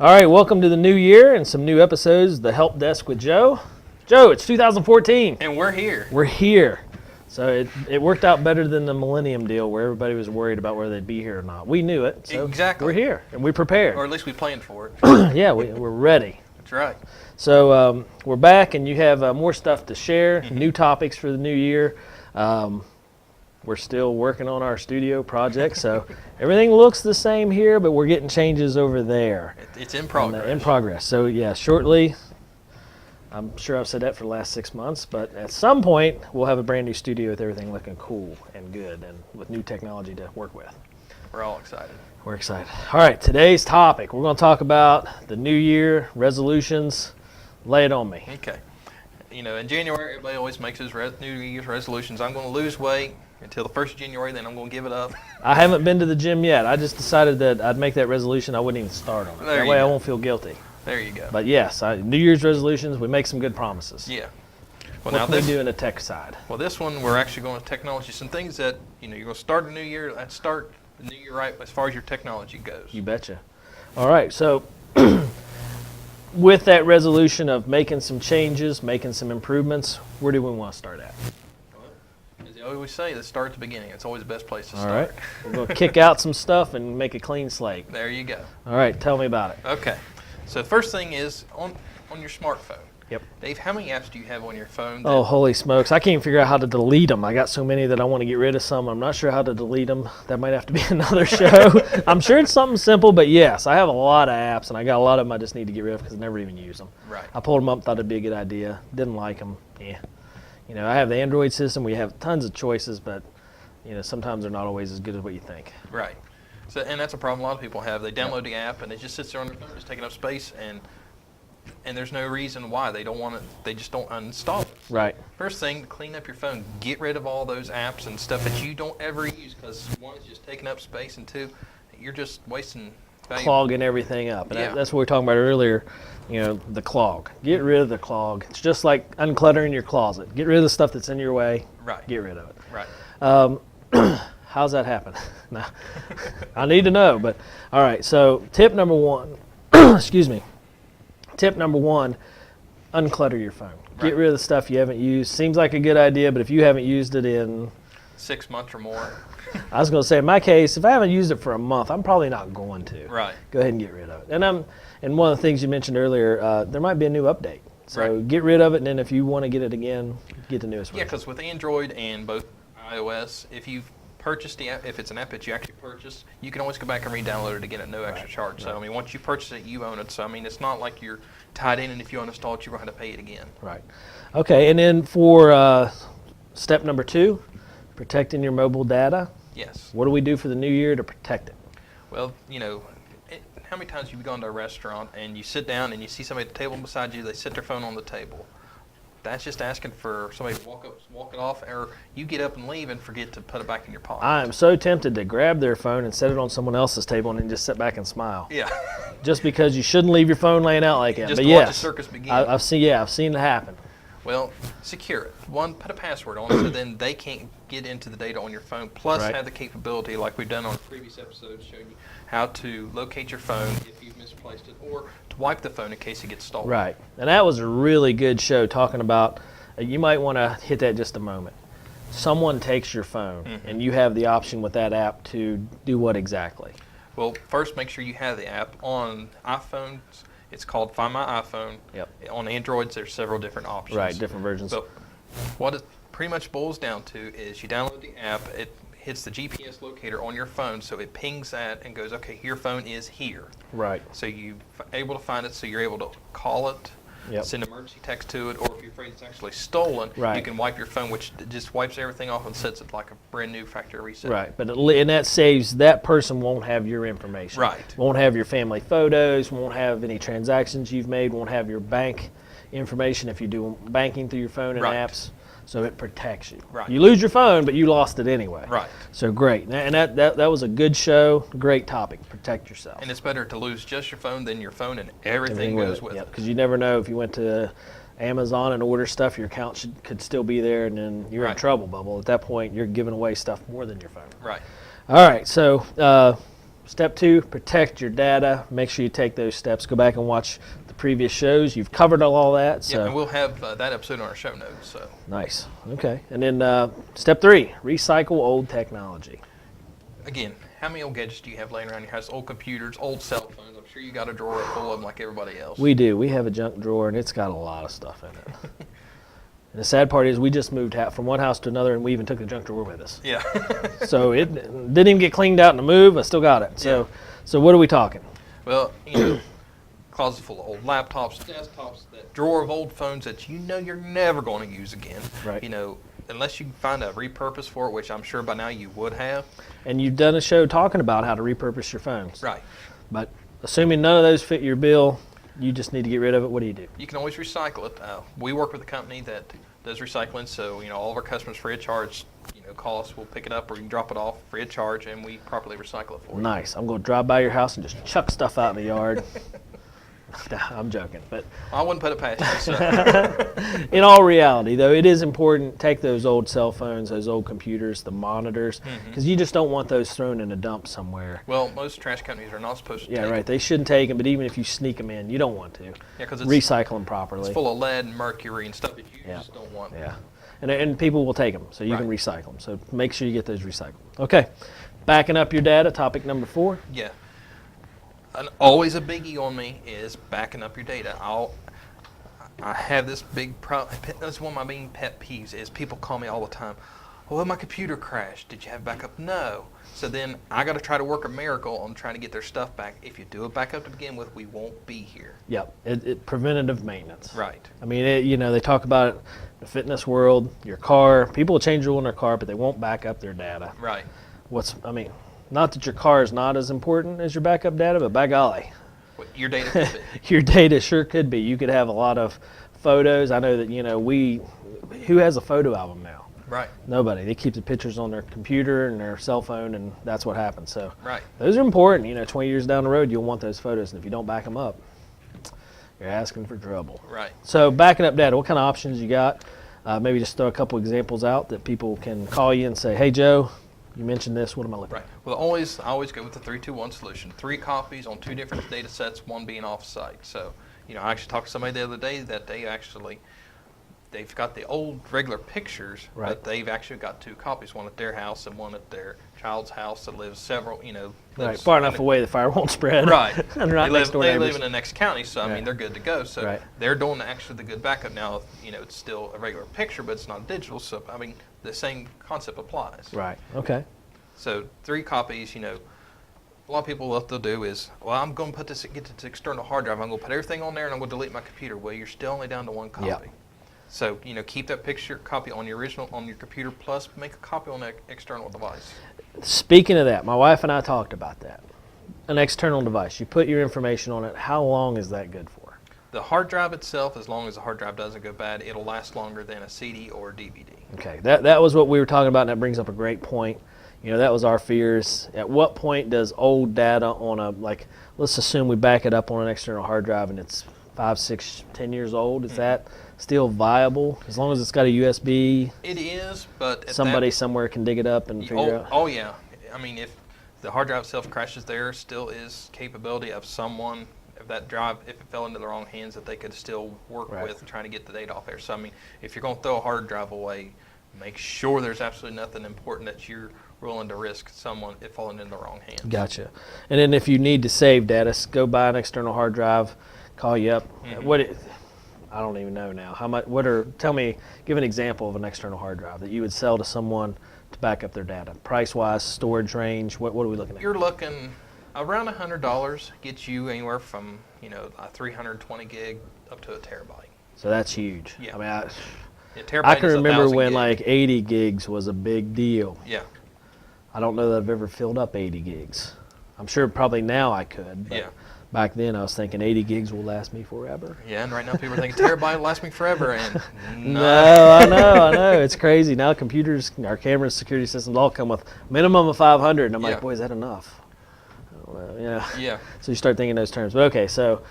All right, welcome to the new year and some new episodes of the Help Desk with Joe. Joe, it's 2014. And we're here. We're here. So it worked out better than the Millennium deal where everybody was worried about whether they'd be here or not. We knew it, so exactly. We're here and we prepared. Or at least we planned for it. Yeah, we're ready. That's right. So we're back and you have more stuff to share, new topics for the new year. We're still working on our studio project, so everything looks the same here, but we're getting changes over there. It's in progress. In progress. So yeah, shortly, I'm sure I've said that for the last 6 months, but at some point, we'll have a brand new studio with everything looking cool and good and with new technology to work with. We're all excited. We're excited. All right, today's topic, we're going to talk about the new year resolutions. Lay it on me. Okay. You know, in January, everybody always makes his New Year's resolutions. I'm going to lose weight until the 1st of January, then I'm going to give it up. I haven't been to the gym yet. I just decided that I'd make that resolution. I wouldn't even start on it. That way I won't feel guilty. There you go. But yes, New Year's resolutions, we make some good promises. Yeah. Well, what can we do in the tech side? Well, this one, we're actually going to technology. Some things that, you know, you're going to start the new year. Let's start the new year right as far as your technology goes. You betcha. All right, so with that resolution of making some changes, making some improvements, where do we want to start at? Well, as I always say, let's start at the beginning. It's always the best place to All start. right. We're going to kick out some stuff and make a clean slate. There you go. All right, tell me about it. Okay. So the first thing is on your smartphone. Yep. Dave, how many apps do you have on your phone? Oh, holy smokes. I can't figure out how to delete them. I got so many that I want to get rid of some. I'm not sure how to delete them. That might have to be another show. I'm sure it's something simple, but yes, I have a lot of apps, and I got a lot of them I just need to get rid of because I never even use them. Right. I pulled them up, thought it'd be a good idea. Didn't like them. Yeah. You know, I have the Android system. We have tons of choices, but, you know, sometimes they're not always as good as what you think. Right. So, and that's a problem a lot of people have. They download the app, and it just sits there on their phone, just taking up space, and there's no reason why they don't want it. They just don't uninstall it. Right. First thing, clean up your phone. Get rid of all those apps and stuff that you don't ever use because one, it's just taking up space, and two, you're just wasting value. Clogging everything up. And Yeah. that's what we were talking about earlier, you know, the clog. Get rid of the clog. It's just like uncluttering your closet. Get rid of the stuff that's in your way. Right. Get rid of it. Right. How's that happen? No. I need to know. But all right, so tip number one, excuse me. Tip number one, unclutter your phone. Get Right. rid of the stuff you haven't used. Seems like a good idea, but if you haven't used it in 6 months or more. I was going to say, in my case, if I haven't used it for a month, I'm probably not going to. Right. Go ahead and get rid of it. And one of the things you mentioned earlier, there might be a new update. So Right. get rid of it, and then if you want to get it again, get the newest Yeah, version. because with Android and both iOS, if you've purchased the app, if it's an app that you actually purchased, you can always go back and re-download it again at no extra charge. So, I mean, once you purchase it, you own it. So, I mean, it's not like you're tied in, and if you uninstall it, you're going to have to pay it again. Right. Okay, and then for step number 2, protecting your mobile data. Yes. What do we do for the new year to protect it? Well, you know, how many times have you gone to a restaurant and you sit down and you see somebody at the table beside you, they set their phone on the table? That's just asking for somebody to walk it off, or you get up and leave and forget to put it back in your pocket. I am so tempted to grab their phone and set it on someone else's table and then just sit back and smile. Yeah. Just because you shouldn't leave your phone laying out like that. Just But to yes, watch the circus begin. I've seen it happen. Well, secure it. One, put a password on it so then they can't get into the data on your phone. Plus, Right. have the capability, like we've done on previous episodes, showing you how to locate your phone if you've misplaced it, or to wipe the phone in case it gets stolen. Right. And that was a really good show talking about, you might want to hit that just a moment. Someone takes your phone and you have the option with that app to do what exactly? Well, first make sure you have the app. On iPhones, it's called Find My iPhone. Yep. On Androids, there's several different options. Right, different versions. So what it pretty much boils down to is you download the app, it hits the GPS locator on your phone, so it pings that and goes, okay, your phone is here. Right. So you're able to find it, so you're able to call it, Yep. send emergency text to it, or if you're afraid it's actually stolen, Right. you can wipe your phone, which just wipes everything off and sets it like a brand new factory reset. Right, but and that saves, that person won't have your information. Right. Won't have your family photos, won't have any transactions you've made, won't have your bank information if you do banking through your phone and Right. apps. So it protects you. Right. You lose your phone, but you lost it anyway. Right. So great. And that was a good show, great topic. Protect yourself. And it's better to lose just your phone than your phone and everything goes with it. Because you never know, if you went to Amazon and order stuff, your account could still be there, and then you're in Right. trouble, Bubble. At that point, you're giving away stuff more than your phone. Right. All right, so Step 2, protect your data. Make sure you take those steps. Go back and watch the previous shows. You've covered all that. So. Yeah, and we'll have that episode on our show notes. So. Nice. Okay. And then step 3, recycle old technology. Again, how many old gadgets do you have laying around your house? Old computers, old cell phones. I'm sure you got a drawer full of them like everybody else. We do. We have a junk drawer, and it's got a lot of stuff in it. And the sad part is we just moved from one house to another, and we even took the junk drawer with us. Yeah. So it didn't even get cleaned out in the move. I still got it. So, so what are we talking? Well, closet full of old laptops, desktops, that drawer of old phones that you're never going to use again. Right. Unless you find a repurpose for it, which I'm sure by now you would have. And you've done a show talking about how to repurpose your phones. Right. But assuming none of those fit your bill, you just need to get rid of it. What do you do? You can always recycle it. We work with a company that does recycling, so all of our customers free of charge. Call us, we'll pick it up, or you can drop it off free of charge, and we properly recycle it for you. Nice. I'm going to drive by your house and just chuck stuff out in the yard. I'm joking, but I wouldn't put it past you. So. In all reality, though, it is important. Take those old cell phones, those old computers, the monitors, because you just don't want those thrown in a dump somewhere. Well, most trash companies are not supposed to. Yeah, right. They shouldn't take them, but even if you sneak them in, you don't want to. Yeah, because recycle them properly. It's full of lead and mercury and stuff that you just don't want. Yeah, and people will take them, so you can recycle them. So make sure you get those recycled. Okay, backing up your data. Topic number 4. Yeah. And always a biggie on me is backing up your data. I have this big problem. That's one of my main pet peeves is people call me all the time. Well, my computer crashed. Did you have backup? No. So then I got to try to work a miracle on trying to get their stuff back. If you do a backup to begin with, we won't be here. Yep. It preventative maintenance. Right. I mean, they talk about it in the fitness world, your car. People will change the oil in their car, but they won't back up their data. Right. Not that your car is not as important as your backup data, but by golly. Your data could be. Your data sure could be. You could have a lot of photos. I know that, who has a photo album now? Right. Nobody. They keep the pictures on their computer and their cell phone, and that's what happens. So those are important. 20 years down the road, you'll want those photos, and if you don't back them up, you're asking for trouble. Right. So backing up data, what kind of options you got? Maybe just throw a couple examples out that people can call you and say, hey, Joe, you mentioned this. What am I looking at? Well, I always go with the 3-2-1 solution. 3 copies on 2 different data sets, one being off-site. So, I actually talked to somebody the other day that they've got the old regular pictures, but they've actually got 2 copies, one at their house and one at their child's house that lives several, far enough away the fire won't spread. Right. And they live in the next county, so they're good to go. So they're doing actually the good backup now. It's still a regular picture, but it's not digital. So the same concept applies. Right. Okay. So 3 copies. A lot of people, what they'll do is, well, I'm going to get this external hard drive. I'm going to put everything on there, and I'm going to delete my computer. Well, you're still only down to 1 copy. Yep. So, keep that picture copy on your original on your computer, plus make a copy on that external device. Speaking of that, my wife and I talked about that. An external device. You put your information on it. How long is that good for? The hard drive itself, as long as the hard drive doesn't go bad, it'll last longer than a CD or a DVD. Okay, that was what we were talking about, and that brings up a great point. That was our fears. At what point does old data on let's assume we back it up on an external hard drive and it's 5, 6, 10 years old, is that still viable? As long as it's got a USB? It is, but somebody somewhere can dig it up and figure out? Oh, yeah. If the hard drive itself crashes, there still is capability of someone, if that drive, if it fell into the wrong hands, that they could still work with trying to get the data off there. So, if you're going to throw a hard drive away, make sure there's absolutely nothing important that you're willing to risk it falling into the wrong hands. Gotcha. And then if you need to save data, go buy an external hard drive, call you up. I don't even know now. How much? Give an example of an external hard drive that you would sell to someone to back up their data. Price-wise, storage range, what are we looking at? You're looking around $100, gets you anywhere from, a 320 gig up to a terabyte. So that's huge. Yeah. I can remember when 80 gigs was a big deal. Yeah. I don't know that I've ever filled up 80 gigs. I'm sure probably now I could. But back then I was thinking 80 gigs will last me forever. Yeah, and right now people are thinking terabyte will last me forever. And no, I know. It's crazy. Now computers, our cameras, security systems all come with a minimum of 500. And I'm like, boy, is that enough? I don't know. Yeah. So you start thinking those terms. But okay, so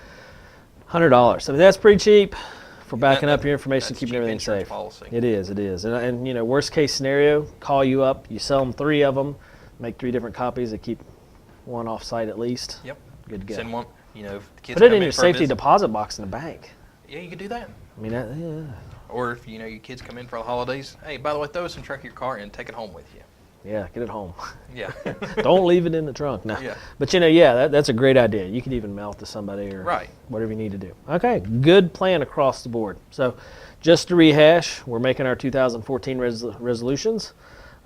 $100. That's pretty cheap for backing up your information, keeping everything safe. Policy. It is. Worst case scenario, call you up, you sell them 3 of them, make 3 different copies that keep one off site at least. Yep. Good to go. Send one. If the kids Put it come in your for a safety visit- deposit box in the bank. Yeah, you could do that. I mean, yeah. Or if your kids come in for the holidays, hey, by the way, throw some trunk of your car and take it home with you. Yeah, get it home. Yeah. Don't leave it in the trunk. No. Yeah. But that's a great idea. You could even mail it to somebody or Right. whatever you need to do. Okay, good plan across the board. So just to rehash, we're making our 2014 resolutions.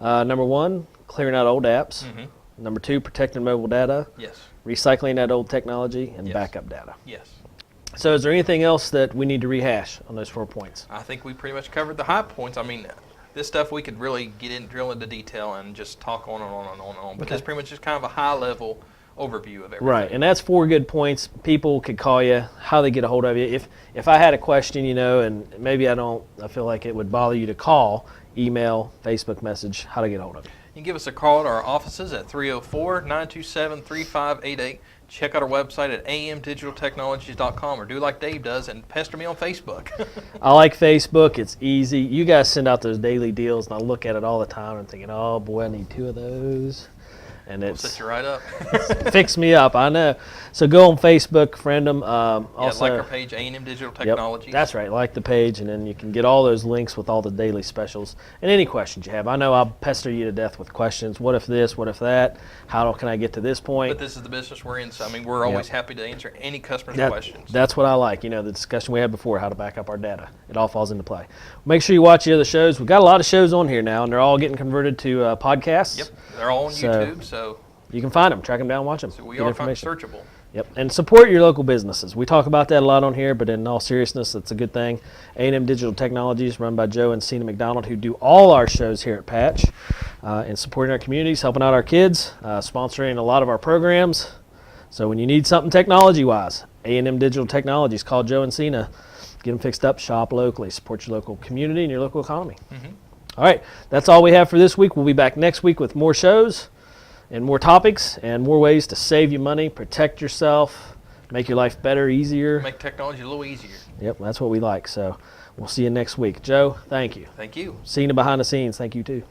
Number 1, clearing out old apps. Mm-hmm. Number 2, protecting mobile data. Yes. Recycling that old technology and Yes. backup data. Yes. So is there anything else that we need to rehash on those 4 points? I think we pretty much covered the high points. I mean, this stuff we could really drill into detail and just talk on and on and on and on. But Okay. this pretty much is kind of a high-level overview of everything. Right, and that's 4 good points. People could call you, how they get a hold of you. If I had a question, and maybe I feel like it would bother you to call, email, Facebook message, how to get a hold of you. You can give us a call at our offices at 304-927-3588. Check out our website at amdigitaltechnologies.com or do like Dave does and pester me on Facebook. I like Facebook. It's easy. You guys send out those daily deals, and I look at it all the time and I'm thinking, oh, boy, I need 2 of those. And We'll it's set you right up. fix me up, I know. So go on Facebook, friend them. Also, like our page, A&M Digital Technologies. Yep, that's right. Like the page, and then you can get all those links with all the daily specials and any questions you have. I know I'll pester you to death with questions. What if this? What if that? How can I get to this point? But this is the business we're in, so I mean, we're always happy to answer any customer's questions. That's what I like. The discussion we had before, how to back up our data. It all falls into play. Make sure you watch the other shows. We've got a lot of shows on here now, and they're all getting converted to podcasts. Yep, they're all on YouTube, so you can find them, track them down, watch them. we get are information. searchable. Yep, and support your local businesses. We talk about that a lot on here, but in all seriousness, it's a good thing. A&M Digital Technologies, run by Joe and Cena McDonald, who do all our shows here at Patch, and supporting our communities, helping out our kids, sponsoring a lot of our programs. So when you need something technology-wise, A&M Digital Technologies, call Joe and Cena. Get them fixed up, shop locally, support your local community and your local economy. Mm-hmm. All right, that's all we have for this week. We'll be back next week with more shows and more topics and more ways to save you money, protect yourself, make your life better, easier. Make technology a little easier. Yep, that's what we like. So we'll see you next week. Joe, thank you. Thank you. Cena behind the scenes, thank you too.